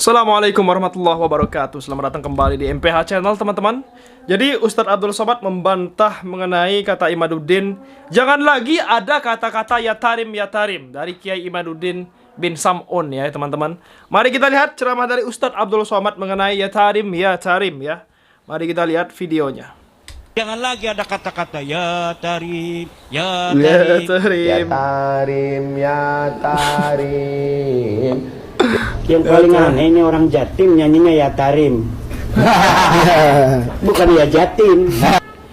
Assalamualaikum warahmatullahi wabarakatuh. Selamat datang kembali di MPH Channel, teman-teman. Jadi Ustadz Abdul Somad membantah mengenai kata Imaduddin. Jangan lagi ada kata-kata ya tarim dari Kiai Imaduddin bin Sam'un ya, teman-teman. Mari kita lihat ceramah dari Ustadz Abdul Somad mengenai ya tarim ya. Mari kita lihat videonya. Jangan lagi ada kata-kata ya tarim, ya Ya tarim. tarim. Ya tarim. Yang paling aneh ini orang Jatim nyanyinya ya tarim. Bukan ya Jatim.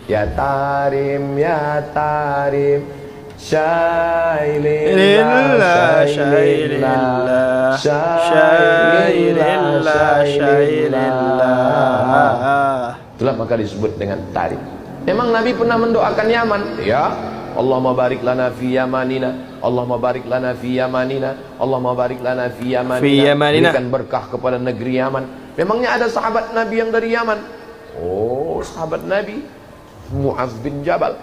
Ya tarim, ya tarim. Syailillah, Syailillah, Syailillah. Itulah maka disebut dengan tarim. Memang Nabi pernah mendoakan Yaman, ya. Allahumma barik lana fi yamanina, Allahumma barik lana fi yamanina, Allahumma barik lana fi yamanina. Berikan berkah kepada negeri Yaman. Memangnya ada sahabat Nabi yang dari Yaman? Oh, sahabat Nabi Mu'adz bin Jabal.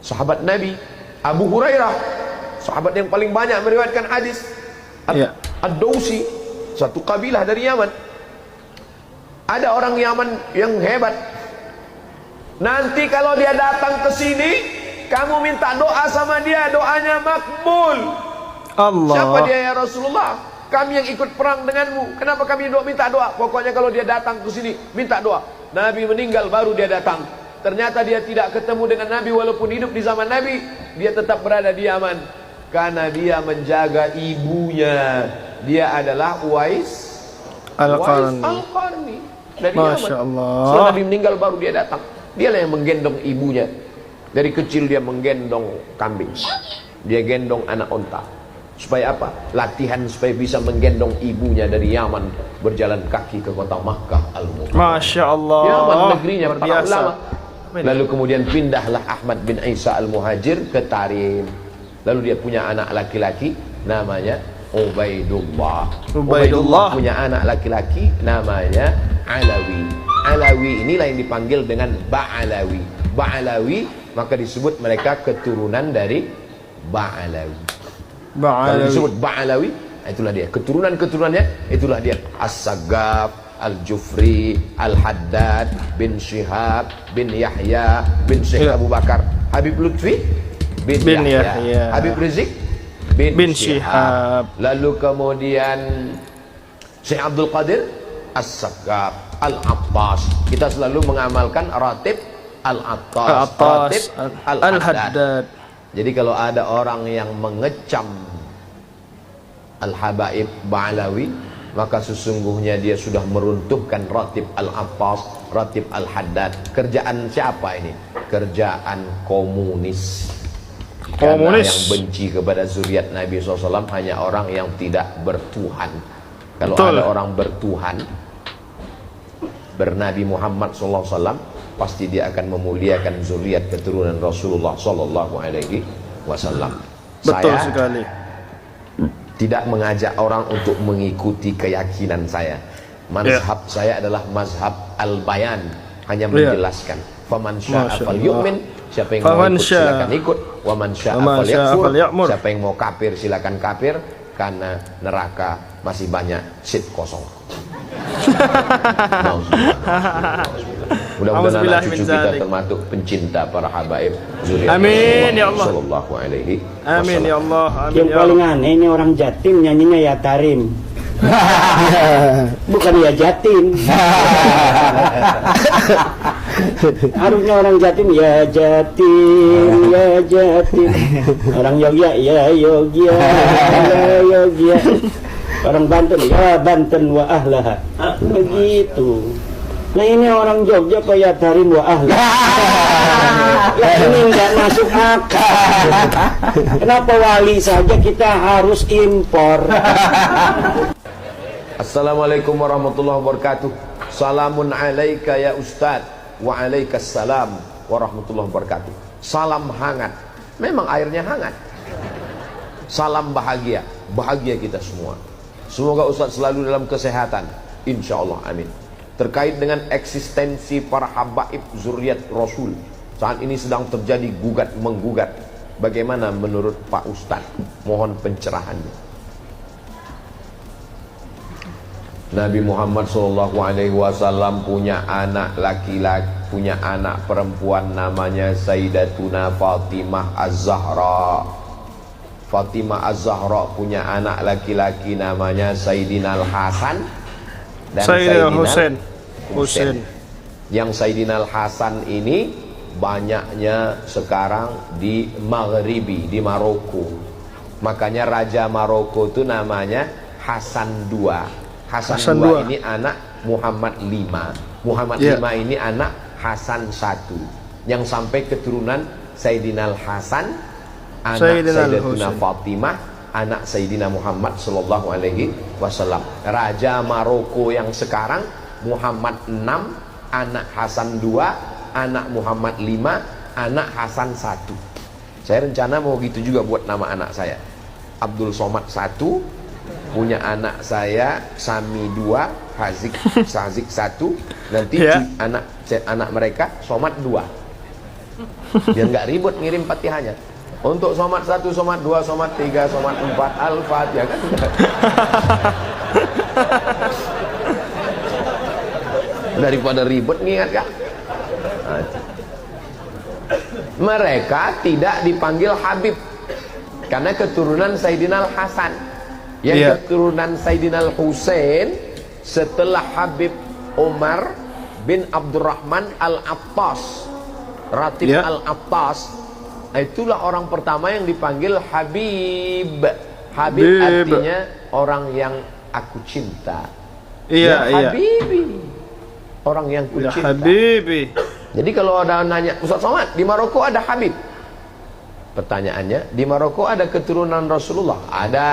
Sahabat Nabi Abu Hurairah, sahabat yang paling banyak meriwayatkan hadis. Ad-Dausi, satu kabilah dari Yaman. Ada orang Yaman yang hebat. Nanti kalau dia datang ke sini, kamu minta doa sama dia, doanya makbul. Allah. Siapa dia ya Rasulullah? Kami yang ikut perang denganmu. Kenapa kami minta doa? Pokoknya kalau dia datang ke sini, minta doa. Nabi meninggal baru dia datang. Ternyata dia tidak ketemu dengan Nabi walaupun hidup di zaman Nabi. Dia tetap berada di Yaman. Karena dia menjaga ibunya. Dia adalah Uwais Al-Qarni dari Masya Yaman. Allah. Setelah Nabi meninggal baru dia datang. Dialah yang menggendong ibunya. Dari kecil dia menggendong kambing. Dia gendong anak onta. Supaya apa? Latihan supaya bisa menggendong ibunya dari Yaman, berjalan kaki ke kota Makkah Al-Mukarramah. Masya Allah. Yaman negerinya para biasa. ulama. Lalu kemudian pindahlah Ahmad bin Isa Al-Muhajir ke Tarim. Lalu dia punya anak laki-laki namanya Ubaidullah. Ubaidullah punya anak laki-laki namanya Alawi. Alawi inilah yang dipanggil dengan Ba'alawi. Ba'alawi maka disebut mereka keturunan dari Ba'alawi. Kalau disebut Ba'alawi, itulah dia keturunan-keturunannya, itulah dia As-Saggaf, Al-Jufri, Al-Haddad, bin Syihab, bin Yahya, bin Syekh Abu Bakar, Habib Lutfi bin Yahya, Habib Rizik bin Syihab. Lalu kemudian Syekh Abdul Qadir As-Saggaf, Al-Abbas. Kita selalu mengamalkan ratib Al-Attas, ratib Al-Haddad. Jadi kalau ada orang yang mengecam Al-Habaib Ba'alawi, maka sesungguhnya dia sudah meruntuhkan ratib Al-Abbas, ratib Al-Haddad. Kerjaan siapa ini? Kerjaan komunis. Karena yang benci kepada zuriat Nabi SAW hanya orang yang tidak bertuhan. Kalau ada orang bertuhan, bernabi Muhammad SAW, pasti dia akan memuliakan zuriat keturunan Rasulullah SAW. Betul Saya sekali. tidak mengajak orang untuk mengikuti keyakinan saya. Mazhab saya adalah mazhab al-bayan, hanya menjelaskan. Faman syaa falyu'min, siapa yang mau ikut silakan ikut. Wa man syaa falyakfur, siapa yang mau kafir silakan kafir, karena neraka masih banyak seat kosong. Mudah-mudahan anak cucu kita termasuk pencinta para habaib zuriat Amin ya Allah. Sallallahu alaihi wasallam. Amin ya Allah. Yang paling aneh ini orang Jatim nyanyinya ya tarim. Bukan ya Jatim. Harusnya orang Jatim ya Jatim, ya Jatim. Orang Yogya ya Yogya, ya Yogya. Orang Banten ya Banten wa ahlaha. Begitu. Nah ini orang Jogja kayak tarim wa ahlaha. Ini nggak masuk akal. Kenapa wali saja kita harus impor? Assalamualaikum warahmatullahi wabarakatuh. Salamun alaika ya Ustadz. Wa alaikassalam warahmatullahi wabarakatuh. Salam hangat. Memang airnya hangat. Salam bahagia. Bahagia kita semua. Semoga Ustadz selalu dalam kesehatan. Insya Allah, amin. Terkait dengan eksistensi para habaib zuriat Rasul, saat ini sedang terjadi gugat-menggugat. Bagaimana menurut Pak Ustadz? Mohon pencerahannya. Nabi Muhammad SAW punya anak laki-laki, punya anak perempuan namanya Sayyidatuna Fatimah Az-Zahra. Fatimah Az-Zahra punya anak laki-laki namanya Sayyidina Al-Hasan dan Sayyidina Husain. Yang Sayyidina Al-Hasan ini banyaknya sekarang di Maghribi, di Maroko. Makanya Raja Maroko itu namanya Hasan II. Hasan II ini anak Muhammad V. Muhammad V ini anak Hasan I, yang sampai keturunan Sayyidina Al-Hasan, anak Sayyidatuna Fatimah, anak Sayyidina Muhammad sallallahu alaihi wasallam. Raja Maroko yang sekarang Muhammad VI, anak Hasan II, anak Muhammad V, anak Hasan I. Saya rencana mau gitu juga buat nama anak saya. Abdul Somad I, punya anak saya Sami II, Sazik I, nanti anak mereka Somad II. Biar nggak ribut ngirim Fatihahnya. Untuk Somad 1, Somad 2, Somad 3, Somad 4, Al-Fatihah kan. Daripada ribut ngingat kan. Mereka tidak dipanggil Habib karena keturunan Sayyidina Al-Hasan. Yang keturunan Sayyidina Al-Husain setelah Habib Umar bin Abdurrahman Al-Attas, Ratib Al-Attas, itulah orang pertama yang dipanggil Habib. Habib artinya orang yang aku cinta. Habibi, orang yang ku cinta. Habibi. Jadi kalau ada nanya, Ustaz Somad, di Maroko ada Habib? Pertanyaannya, di Maroko ada keturunan Rasulullah? Ada,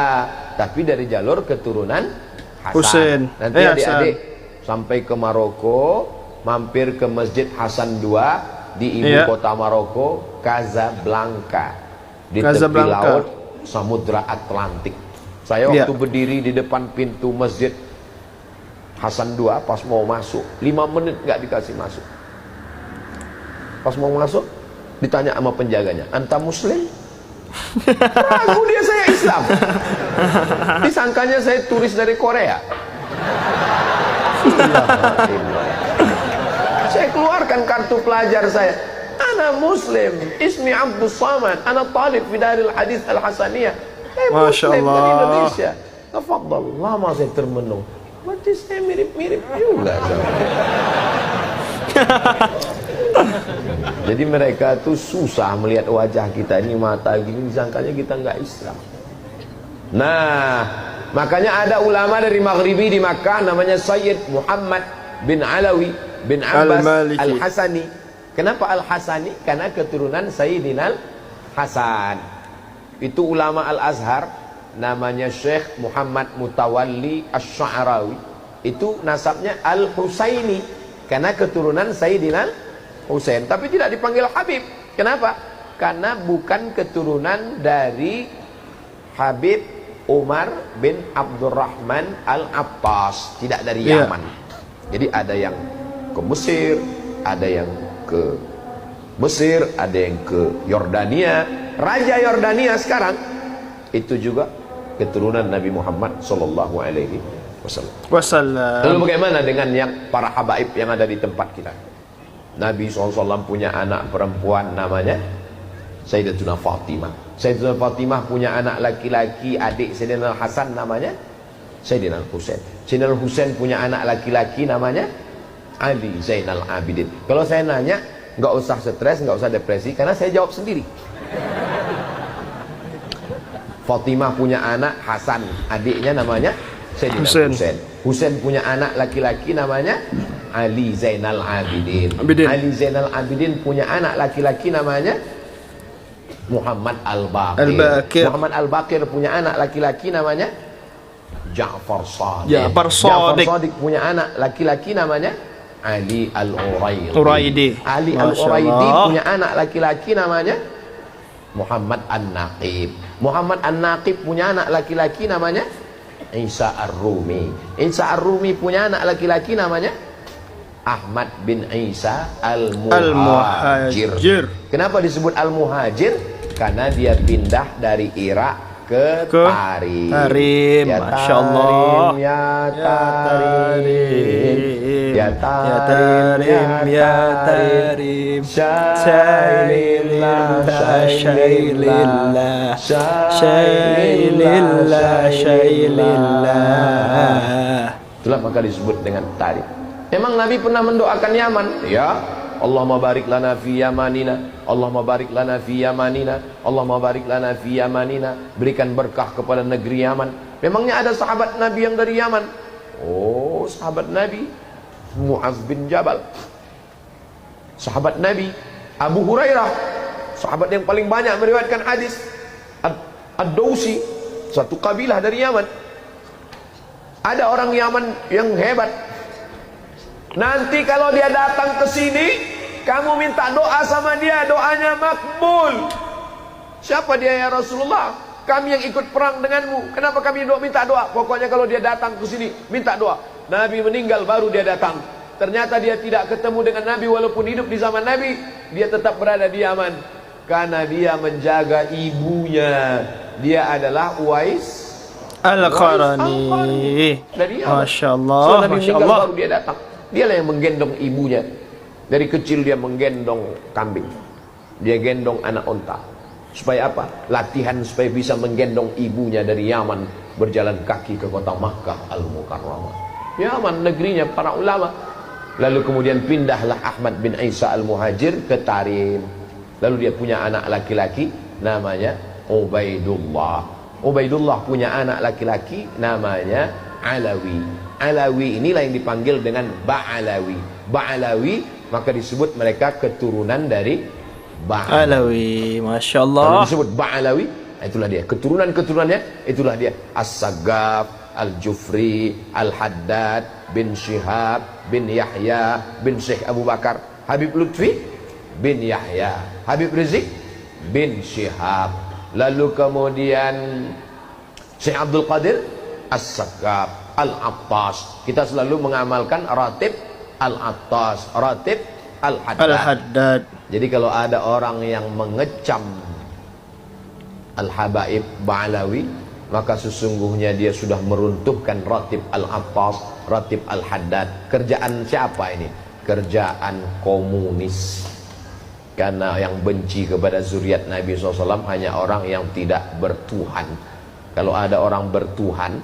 tapi dari jalur keturunan Hasan. Nanti adik-adik sampai ke Maroko, mampir ke Masjid Hasan II di ibu kota Maroko, Casablanca, di tepi laut Samudra Atlantik. Saya waktu berdiri di depan pintu Masjid Hasan II, pas mau masuk 5 menit nggak dikasih masuk. Pas mau masuk ditanya sama penjaganya, anta muslim? Ragu dia, saya Islam. Disangkanya saya turis dari Korea. Saya keluarkan kartu pelajar saya, ana muslim, ismi Abdul Samad, ana talib fi Daril Hadis Al-Hasaniyah. Masya Allah, dari Indonesia. Tafadhal. Lama saya termenung, berarti saya mirip-mirip juga. Jadi mereka tuh susah melihat wajah kita ini, mata gini, disangkanya kita nggak Islam. Nah, makanya ada ulama dari Maghribi di Makkah namanya Sayyid Muhammad bin Alawi bin Abbas Al-Hasani. Kenapa Al-Hasani? Karena keturunan Sayyidina Al-Hasan. Itu ulama Al-Azhar namanya Syekh Muhammad Mutawalli Asy-Sya'rawi. Itu nasabnya Al-Husaini karena keturunan Sayyidina Husain, tapi tidak dipanggil Habib. Kenapa? Karena bukan keturunan dari Habib Umar bin Abdurrahman Al-Attas, tidak dari Yaman. Jadi ada yang ke Mesir, ada yang ke Mesir, ada yang ke Yordania. Raja Yordania sekarang itu juga keturunan Nabi Muhammad sallallahu alaihi wasallam. Lalu bagaimana dengan yang para habaib yang ada di tempat kita? Nabi SAW punya anak perempuan namanya Sayyidatuna Fatimah. Sayyidatuna Fatimah punya anak laki-laki, adik Sayyidina Hasan namanya Sayyidina Husain. Sayyidina Husain punya anak laki-laki namanya Ali Zainal Abidin. Kalau saya nanya, nggak usah stres, nggak usah depresi, karena saya jawab sendiri. Fatimah punya anak Hasan, adiknya namanya Sayyidina Husain. Husain punya anak laki-laki namanya Ali Zainal Abidin. Ali Zainal Abidin punya anak laki-laki namanya Muhammad Al-Baqir. Muhammad Al-Baqir punya anak laki-laki namanya Ja'far Shadiq. Ja'far Shadiq punya anak laki-laki namanya Ali Al-Uraidi. Ali Al-Uraidi punya anak laki-laki namanya Muhammad An-Naqib. Muhammad An-Naqib punya anak laki-laki namanya Isa Ar-Rumi. Isa Ar-Rumi punya anak laki-laki namanya Ahmad bin Isa Al-Muhajir. Kenapa disebut Al-Muhajir? Karena dia pindah dari Irak Ketarim. Tarim. Ya Masya Allah. ya tarim. Ya tarim, ya tarim. Syailillah, Syailillah, Syailillah, Syailillah. Itulah maka disebut dengan tarim. Memang Nabi pernah mendoakan Yaman? Ya. Allahumma barik lana fi yamanina, Allahumma barik lana fi yamanina, Allahumma barik lana fi yamanina. Berikan berkah kepada negeri Yaman. Memangnya ada sahabat Nabi yang dari Yaman? Oh, sahabat Nabi Mu'az bin Jabal, sahabat Nabi Abu Hurairah, sahabat yang paling banyak meriwayatkan hadis. Ad-Dausi, satu kabilah dari Yaman. Ada orang Yaman yang hebat. Nanti kalau dia datang ke sini, kamu minta doa sama dia, doanya makbul. Siapa dia ya Rasulullah? Kami yang ikut perang denganmu. Kenapa kami minta doa? Pokoknya kalau dia datang ke sini, minta doa. Nabi meninggal baru dia datang. Ternyata dia tidak ketemu dengan Nabi walaupun hidup di zaman Nabi. Dia tetap berada di Yaman karena dia menjaga ibunya. Dia adalah Uwais Al-Qarani. Dari Yaman. Masya Allah. So, Nabi Masya meninggal Allah. baru dia datang. Dialah yang menggendong ibunya. Dari kecil dia menggendong kambing. Dia gendong anak onta. Supaya apa? Latihan supaya bisa menggendong ibunya dari Yaman, berjalan kaki ke kota Makkah Al-Mukarramah. Yaman negerinya para ulama. Lalu kemudian pindahlah Ahmad bin Isa Al-Muhajir ke Tarim. Lalu dia punya anak laki-laki namanya Ubaidullah. Ubaidullah punya anak laki-laki namanya Alawi. Alawi inilah yang dipanggil dengan Ba'alawi. Ba'alawi maka disebut mereka keturunan dari Alawi. Masya Allah. Kalau disebut Ba'alawi, itulah dia. Keturunan-keturunannya, itulah dia. As-Sagaf, Al-Jufri, Al-Haddad, bin Syihab, bin Yahya, bin Syekh Abu Bakar, Habib Lutfi, bin Yahya, Habib Rizik, bin Syihab. Lalu kemudian Syekh Abdul Qadir, As-Sagaf, Al-Attas. Kita selalu mengamalkan ratib Al-Attas, ratib Al-Haddad. Al-Haddad. Jadi kalau ada orang yang mengecam Al-Habaib Ba'alawi, maka sesungguhnya dia sudah meruntuhkan ratib Al-Attas, ratib Al-Haddad. Kerjaan siapa ini? Kerjaan komunis. Karena yang benci kepada zuriat Nabi SAW hanya orang yang tidak bertuhan. Kalau ada orang bertuhan,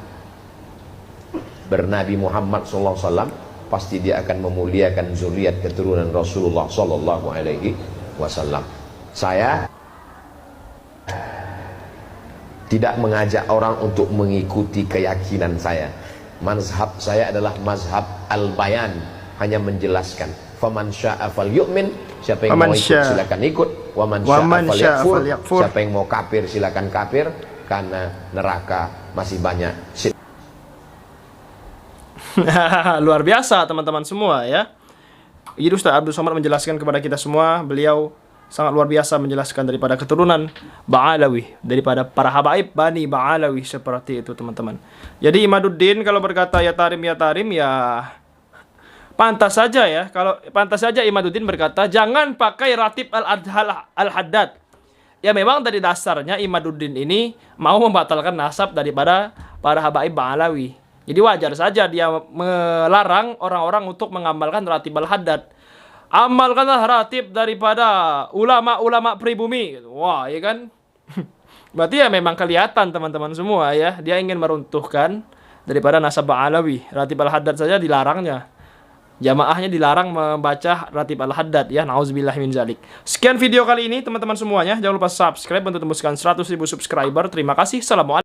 bernabi Muhammad SAW, pasti dia akan memuliakan zuriat keturunan Rasulullah SAW. Saya tidak mengajak orang untuk mengikuti keyakinan saya. Mazhab saya adalah mazhab al-bayan, hanya menjelaskan. Faman syaa falyu'min, siapa yang mau ikut silakan ikut. Waman syaa falyakfur, siapa yang mau kafir silakan kafir, karena neraka masih banyak. Luar biasa teman-teman semua ya. Jadi Ustaz Abdul Somad menjelaskan kepada kita semua, beliau sangat luar biasa menjelaskan daripada keturunan Ba'alawi, daripada para habaib Bani Ba'alawi, seperti itu teman-teman. Jadi Imaduddin kalau berkata ya tarim ya pantas saja ya. Kalau pantas saja Imaduddin berkata jangan pakai ratib Al-Haddad. Ya memang dari dasarnya Imaduddin ini mau membatalkan nasab daripada para habaib Ba'alawi. Jadi wajar saja dia melarang orang-orang untuk mengamalkan ratib Al-Haddad. Amalkanlah ratib daripada ulama-ulama pribumi. Wah, ya kan? Berarti ya memang kelihatan teman-teman semua ya. Dia ingin meruntuhkan daripada nasab Ba'alawi. Ratib Al-Haddad saja dilarangnya. Jamaahnya dilarang membaca ratib Al-Haddad ya. Nauzubillah min zalik. Sekian video kali ini teman-teman semuanya. Jangan lupa subscribe untuk tembuskan 100.000 subscriber. Terima kasih. Assalamualaikum.